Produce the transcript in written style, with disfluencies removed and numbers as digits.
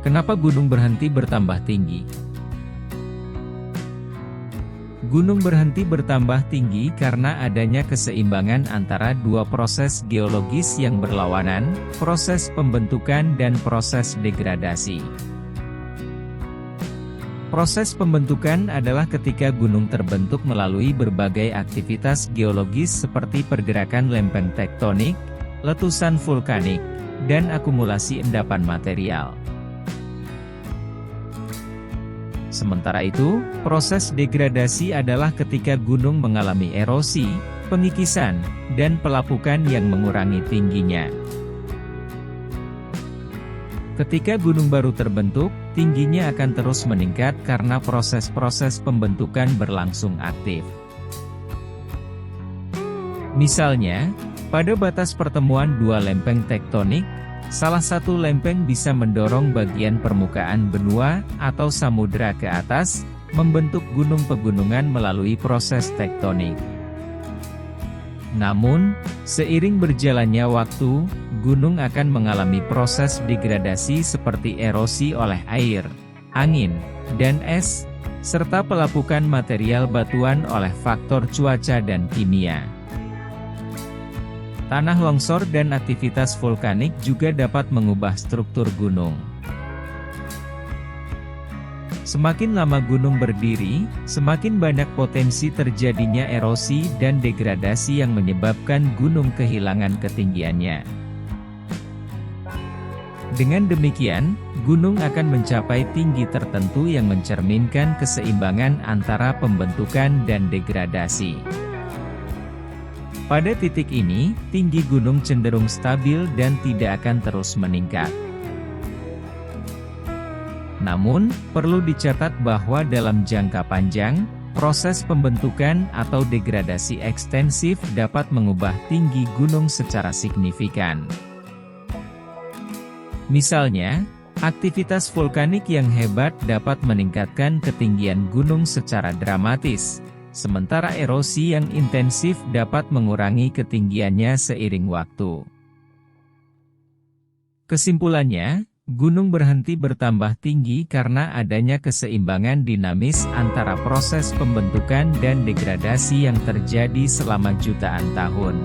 Kenapa gunung berhenti bertambah tinggi? Gunung berhenti bertambah tinggi karena adanya keseimbangan antara dua proses geologis yang berlawanan, proses pembentukan dan proses degradasi. Proses pembentukan adalah ketika gunung terbentuk melalui berbagai aktivitas geologis seperti pergerakan lempeng tektonik, letusan vulkanik, dan akumulasi endapan material. Sementara itu, proses degradasi adalah ketika gunung mengalami erosi, pengikisan, dan pelapukan yang mengurangi tingginya. Ketika gunung baru terbentuk, tingginya akan terus meningkat karena proses-proses pembentukan berlangsung aktif. Misalnya, pada batas pertemuan dua lempeng tektonik, salah satu lempeng bisa mendorong bagian permukaan benua atau samudera ke atas, membentuk gunung pegunungan melalui proses tektonik. Namun, seiring berjalannya waktu, gunung akan mengalami proses degradasi seperti erosi oleh air, angin, dan es, serta pelapukan material batuan oleh faktor cuaca dan kimia. Tanah longsor dan aktivitas vulkanik juga dapat mengubah struktur gunung. Semakin lama gunung berdiri, semakin banyak potensi terjadinya erosi dan degradasi yang menyebabkan gunung kehilangan ketinggiannya. Dengan demikian, gunung akan mencapai tinggi tertentu yang mencerminkan keseimbangan antara pembentukan dan degradasi. Pada titik ini, tinggi gunung cenderung stabil dan tidak akan terus meningkat. Namun, perlu dicatat bahwa dalam jangka panjang, proses pembentukan atau degradasi ekstensif dapat mengubah tinggi gunung secara signifikan. Misalnya, aktivitas vulkanik yang hebat dapat meningkatkan ketinggian gunung secara dramatis. Sementara erosi yang intensif dapat mengurangi ketinggiannya seiring waktu. Kesimpulannya, gunung berhenti bertambah tinggi karena adanya keseimbangan dinamis antara proses pembentukan dan degradasi yang terjadi selama jutaan tahun.